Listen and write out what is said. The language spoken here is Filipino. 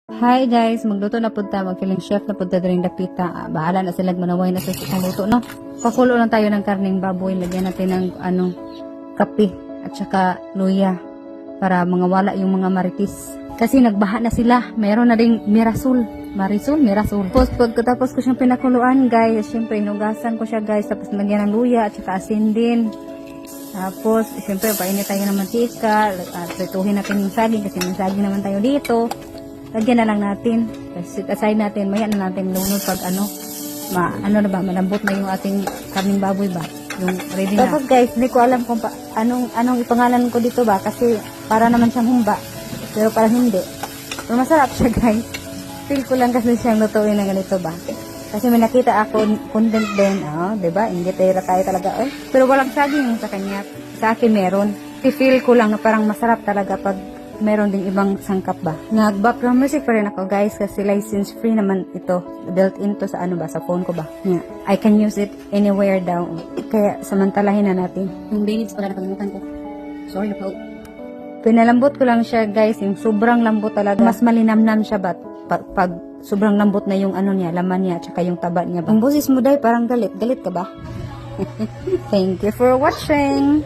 Hi guys, magluto na punta, magkiling chef na punta rin dapita. Bahala na sila manaway na sa isang luto, no? Pakulo lang tayo ng karning baboy, lagyan natin ng kape at saka luya para mawala yung mga maritis. Kasi nagbaha na sila, meron na ding mirasol. Mirasol. Pagkatapos ko siyang pinakuluan guys, syempre inugasan ko siya guys, tapos lagyan ng luya at saka asin din. Tapos, syempre painit tayo ng mantika, at prituhin natin yung saging kasi may saging naman tayo dito. Lagyan na lang natin. Set aside natin. Maya na natin lunod pag malambot na yung ating karning baboy ba. Yung ready na. Tapos guys, hindi ko alam kung anong ipangalan ko dito ba. Kasi para naman siyang humba. Pero parang hindi. Pero masarap siya guys. Feel ko lang kasi siyang lutuin na ganito ba. Kasi may nakita ako content din. Diba? Ingitera tayo talaga. Pero walang saging sa kanya. Sa akin meron. Feel ko lang na parang masarap talaga pag meron ding ibang sangkap ba. Nag-background music pa rin ako guys kasi license free naman ito. Built-in to sa sa phone ko ba. Yeah. I can use it anywhere daw. Kaya samantalahin na natin. Yung minutes pala nakalimutan ko. Sorry po. Pinalambot ko lang siya guys. Yung sobrang lambot talaga. Mas malinamnam siya ba? Pag sobrang lambot na yung niya, laman niya, tsaka yung taba niya ba. Ang boses mo dahil parang galit. Galit ka ba? Thank you for watching.